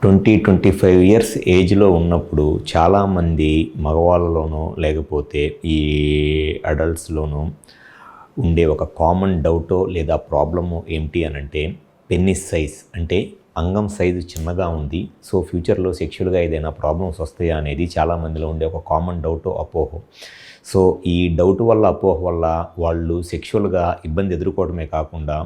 25 years ఏజ్లో ఉన్నప్పుడు చాలామంది మగవాళ్ళలోనో లేకపోతే ఈ అడల్ట్స్లోనో ఉండే ఒక కామన్ డౌటో లేదా ప్రాబ్లమో ఏంటి అనంటే పెన్నిస్ సైజ్ అంటే అంగం సైజు చిన్నగా ఉంది. సో ఫ్యూచర్లో సెక్షువల్గా ఏదైనా ప్రాబ్లమ్స్ వస్తాయా అనేది చాలామందిలో ఉండే ఒక కామన్ డౌటో అపోహో. సో ఈ డౌట్ వల్ల అపోహ వల్ల వాళ్ళు సెక్షువల్గా ఇబ్బంది ఎదుర్కోవడమే కాకుండా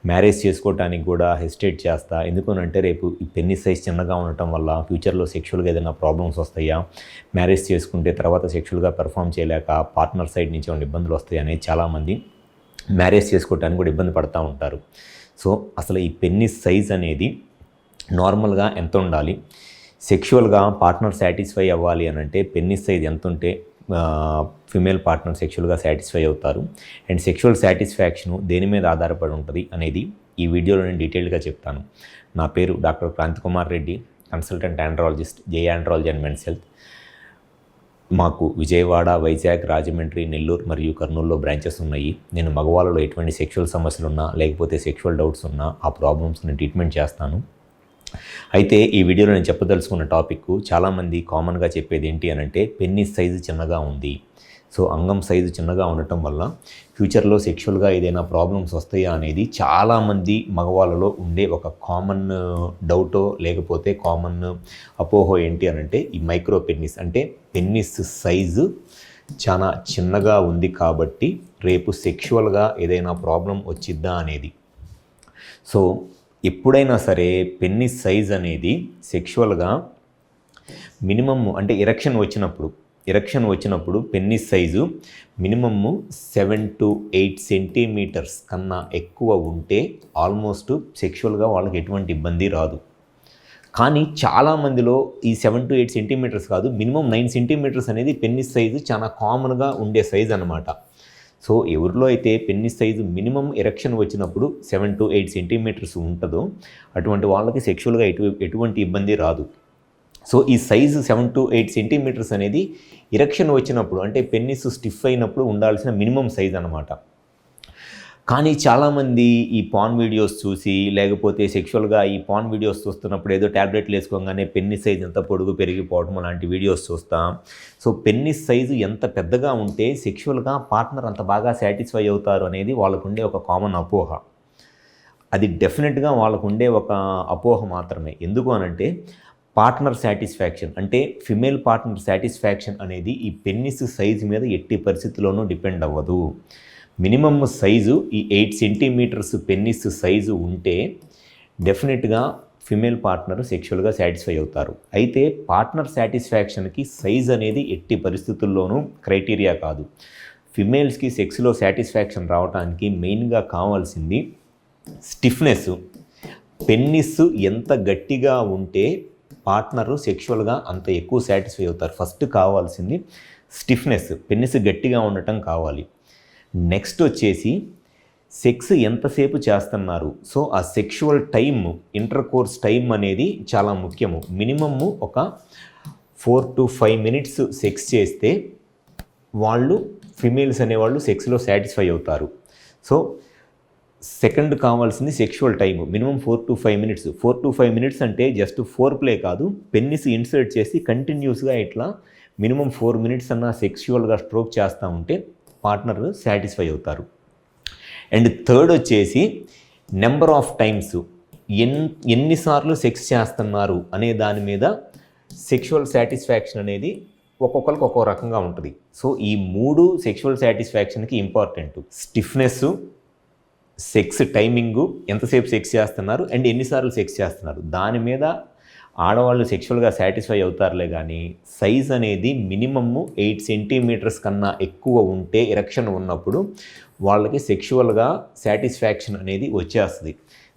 మ్యారేజ్ చేసుకోవడానికి కూడా హెసిటేట్ చేస్తా. ఎందుకనంటే రేపు ఈ పెన్నిస్ సైజ్ చిన్నగా ఉండటం వల్ల ఫ్యూచర్లో సెక్షువల్గా ఏదైనా ప్రాబ్లమ్స్ వస్తాయా, మ్యారేజ్ చేసుకుంటే తర్వాత సెక్షువల్గా పెర్ఫామ్ చేయలేక పార్ట్నర్ సైడ్ నుంచి ఏమైనా ఇబ్బందులు వస్తాయి అనేది చాలామంది మ్యారేజ్ చేసుకోవడానికి కూడా ఇబ్బంది పడుతూ ఉంటారు. సో అసలు ఈ పెన్నిస్ సైజ్ అనేది నార్మల్గా ఎంత ఉండాలి, సెక్షువల్గా పార్ట్నర్ సాటిస్ఫై అవ్వాలి అని అంటే పెన్నిస్ సైజ్ ఎంత ఉంటే ఫిమేల్ పార్ట్నర్ సెక్షువల్గా సాటిస్ఫై అవుతారు అండ్ సెక్షువల్ సాటిస్ఫాక్షను దేని మీద ఆధారపడి ఉంటుంది అనేది ఈ వీడియోలో నేను డీటెయిల్గా చెప్తాను. నా పేరు doctor Kranthi Kumar Reddy, consultant andrologist, J andrology and men's health. మాకు విజయవాడ, వైజాగ్, రాజమండ్రి, నెల్లూరు మరియు కర్నూలులో బ్రాంచెస్ ఉన్నాయి. నేను మగవాళ్ళలో ఎటువంటి సెక్షువల్ సమస్యలు ఉన్నా లేకపోతే సెక్షువల్ డౌట్స్ ఉన్నా ఆ ప్రాబ్లమ్స్ని ట్రీట్మెంట్ చేస్తాను. అయితే ఈ వీడియోలో నేను చెప్పదలుచుకున్న టాపిక్ చాలామంది కామన్గా చెప్పేది ఏంటి అనంటే పెన్నిస్ సైజు చిన్నగా ఉంది. సో అంగం సైజు చిన్నగా ఉండటం వల్ల ఫ్యూచర్లో సెక్షువల్గా ఏదైనా ప్రాబ్లమ్స్ వస్తాయా అనేది చాలామంది మగవాళ్ళలో ఉండే ఒక కామన్ డౌటో లేకపోతే కామన్ అపోహో ఏంటి అనంటే ఈ మైక్రో పెన్నిస్ అంటే పెన్నిస్ సైజు చాలా చిన్నగా ఉంది కాబట్టి రేపు సెక్షువల్గా ఏదైనా ప్రాబ్లం వచ్చిద్దా అనేది. సో ఎప్పుడైనా సరే పెన్నిస్ సైజ్ అనేది సెక్షువల్గా మినిమమ్ అంటే ఎరెక్షన్ వచ్చినప్పుడు penis size minimum 7 to 8 centimetres కన్నా ఎక్కువ ఉంటే ఆల్మోస్ట్ సెక్షువల్గా వాళ్ళకి ఎటువంటి ఇబ్బంది రాదు. కానీ చాలామందిలో ఈ 7 to 8 సెంటీమీటర్స్ కాదు, మినిమం 9 సెంటీమీటర్స్ అనేది పెన్నిస్ సైజు చాలా కామన్గా ఉండే సైజ్ అన్నమాట. సో ఎవరిలో అయితే పెన్నిస్ సైజు మినిమం ఎరెక్షన్ వచ్చినప్పుడు 7 to 8 సెంటీమీటర్స్ ఉంటుందో అటువంటి వాళ్ళకి సెక్షువల్గా ఎటువంటి ఇబ్బంది రాదు. సో ఈ సైజు 7 to 8 సెంటీమీటర్స్ అనేది ఎరెక్షన్ వచ్చినప్పుడు అంటే పెన్నిస్ స్టిఫ్ అయినప్పుడు ఉండాల్సిన మినిమం సైజ్ అన్నమాట. కానీ చాలామంది ఈ పాన్ వీడియోస్ చూసి లేకపోతే సెక్షువల్గా ఈ పాన్ వీడియోస్ చూస్తున్నప్పుడు ఏదో ట్యాబ్లెట్లు వేసుకోగానే పెన్నిస్ సైజ్ ఎంత పొడుగు పెరిగిపోవడం అలాంటి వీడియోస్ చూస్తాం. సో పెన్నిస్ సైజు ఎంత పెద్దగా ఉంటే సెక్షువల్గా పార్ట్నర్ అంత బాగా సాటిస్ఫై అవుతారు అనేది వాళ్ళకు ఉండే ఒక కామన్ అపోహ. అది డెఫినెట్గా వాళ్ళకు ఉండే ఒక అపోహ మాత్రమే. ఎందుకు అనంటే పార్ట్నర్ సాటిస్ఫాక్షన్ అంటే ఫిమేల్ పార్ట్నర్ సాటిస్ఫాక్షన్ అనేది ఈ పెన్నిస్ సైజు మీద ఎట్టి పరిస్థితుల్లోనూ డిపెండ్ అవ్వదు. మినిమమ్ సైజు ఈ 8 సెంటీమీటర్స్ పెన్నిస్ సైజు ఉంటే డెఫినెట్గా ఫిమేల్ పార్ట్నర్ సెక్షువల్గా సాటిస్ఫై అవుతారు. అయితే పార్ట్నర్ సాటిస్ఫాక్షన్కి సైజ్ అనేది ఎట్టి పరిస్థితుల్లోనూ క్రైటీరియా కాదు. ఫిమేల్స్కి సెక్స్లో సాటిస్ఫాక్షన్ రావడానికి మెయిన్గా కావాల్సింది స్టిఫ్నెస్. పెన్నిస్ ఎంత గట్టిగా ఉంటే పార్ట్నరు సెక్షువల్గా అంత ఎక్కువ సాటిస్ఫై అవుతారు. ఫస్ట్ కావాల్సింది స్టిఫ్నెస్, పెన్నిస్ గట్టిగా ఉండటం కావాలి. నెక్స్ట్ వచ్చేసి సెక్స్ ఎంతసేపు చేస్తున్నారు. సో ఆ sexual time, inter course time అనేది చాలా ముఖ్యము. మినిమము ఒక 4 to 5 మినిట్స్ సెక్స్ చేస్తే వాళ్ళు ఫిమేల్స్ అనేవాళ్ళు సెక్స్లో సాటిస్ఫై అవుతారు. సో సెకండ్ కావాల్సింది sexual time minimum 4 to 5 minutes. 4 to 5 minutes అంటే జస్ట్ 4 ప్లే కాదు, పెన్నిస్ ఇన్సర్ట్ చేసి కంటిన్యూస్గా ఇట్లా మినిమం 4 మినిట్స్ అన్న సెక్షువల్గా స్ట్రోక్ చేస్తూ ఉంటే పార్ట్నర్ సాటిస్ఫై అవుతారు. అండ్ థర్డ్ వచ్చేసి నెంబర్ ఆఫ్ టైమ్స్, ఎన్నిసార్లు సెక్స్ చేస్తున్నారు అనే దాని మీద సెక్షువల్ సాటిస్ఫాక్షన్ అనేది ఒక్కొక్కరికి ఒక్కో రకంగా ఉంటుంది. సో ఈ 3 సెక్షువల్ సాటిస్ఫాక్షన్కి ఇంపార్టెంట్. స్టిఫ్నెస్, సెక్స్ టైమింగు, ఎంతసేపు సెక్స్ చేస్తున్నారు అండ్ ఎన్నిసార్లు సెక్స్ చేస్తున్నారు, దాని మీద ఆడవాళ్ళు సెక్షువల్గా సాటిస్ఫై అవుతారులే. కానీ సైజ్ అనేది మినిమమ్ 8 సెంటీమీటర్స్ కన్నా ఎక్కువ ఉంటే ఎరెక్షన్ ఉన్నప్పుడు వాళ్ళకి సెక్షువల్గా సాటిస్ఫాక్షన్ అనేది వచ్చేస్తుంది.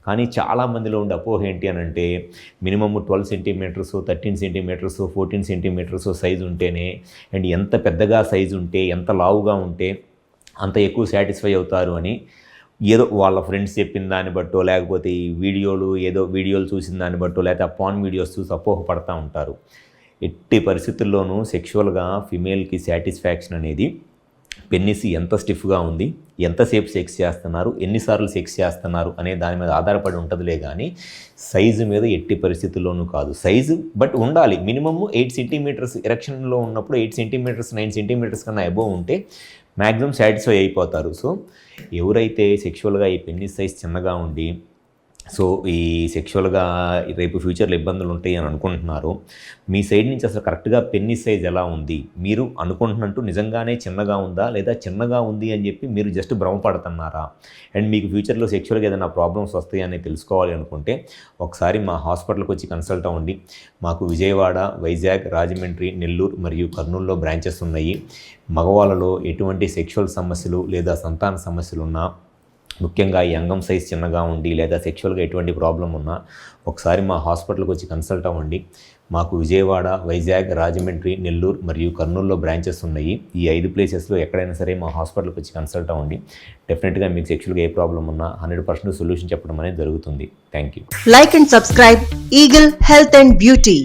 కానీ చాలామందిలో ఉండే అపోహ ఏంటి అని అంటే minimum 12 centimetres, 13 centimetres, 14 centimetres size ఉంటేనే అండ్ ఎంత పెద్దగా సైజు ఉంటే, ఎంత లావుగా ఉంటే అంత ఎక్కువ సాటిస్ఫై అవుతారు అని ఏదో వాళ్ళ ఫ్రెండ్స్ చెప్పిన దాన్ని బట్టో లేకపోతే ఈ వీడియోలు చూసిన దాన్ని బట్టో లేకపోతే ఆ పాన్ వీడియోస్ చూసి అపోహపడతా ఉంటారు. ఎట్టి పరిస్థితుల్లోనూ సెక్షువల్గా ఫిమేల్కి సాటిస్ఫాక్షన్ అనేది పెన్నిస్ ఎంత స్టిఫ్గా ఉంది, ఎంతసేపు సెక్స్ చేస్తున్నారు, ఎన్నిసార్లు సెక్స్ చేస్తున్నారు అనే దాని మీద ఆధారపడి ఉంటుందిలే కానీ సైజు మీద ఎట్టి పరిస్థితుల్లోనూ కాదు. సైజు బట్ ఉండాలి, మినిమమ్ 8 సెంటీమీటర్స్ ఎరెక్షన్లో ఉన్నప్పుడు 8 సెంటీమీటర్స్ 9 సెంటీమీటర్స్ కన్నా అబోవ్ ఉంటే మ్యాక్సిమం సాటిస్ఫై అయిపోతారు. సో ఎవరైతే సెక్షువల్గా ఈ పెన్నిస్ సైజ్ చిన్నగా ఉండి సో ఈ సెక్షువల్గా రేపు ఫ్యూచర్లో ఇబ్బందులు ఉంటాయి అని అనుకుంటున్నారు, మీ సైడ్ నుంచి అసలు కరెక్ట్గా పెన్నిస్ సైజ్ ఎలా ఉంది, మీరు అనుకుంటున్నట్టు నిజంగానే చిన్నగా ఉందా లేదా చిన్నగా ఉంది అని చెప్పి మీరు జస్ట్ భ్రమపడుతున్నారా, అండ్ మీకు ఫ్యూచర్లో సెక్షువల్గా ఏదైనా ప్రాబ్లమ్స్ వస్తాయి అని తెలుసుకోవాలి అనుకుంటే ఒకసారి మా హాస్పిటల్కి వచ్చి కన్సల్ట్ అవ్వండి. మాకు విజయవాడ, వైజాగ్, రాజమండ్రి, నెల్లూరు మరియు కర్నూలులో బ్రాంచెస్ ఉన్నాయి. మగవాళ్ళలో ఎటువంటి సెక్షువల్ సమస్యలు లేదా సంతాన సమస్యలు ఉన్నా, ముఖ్యంగా ఈ అంగం సైజ్ చిన్నగా ఉండి లేదా సెక్షువల్గా ఎటువంటి ప్రాబ్లం ఉన్నా ఒకసారి మా హాస్పిటల్కి వచ్చి కన్సల్ట్ అవ్వండి. మాకు విజయవాడ, వైజాగ్, రాజమండ్రి, నెల్లూరు మరియు కర్నూలులో బ్రాంచెస్ ఉన్నాయి. ఈ 5 ప్లేసెస్లో ఎక్కడైనా సరే మా హాస్పిటల్కి వచ్చి కన్సల్ట్ అవ్వండి. డెఫినెట్గా మీకు సెక్షువల్గా ఏ ప్రాబ్లం ఉన్నా 100% సొల్యూషన్ చెప్పడం అనేది జరుగుతుంది. Thank you. Like and subscribe Eagle Health and Beauty.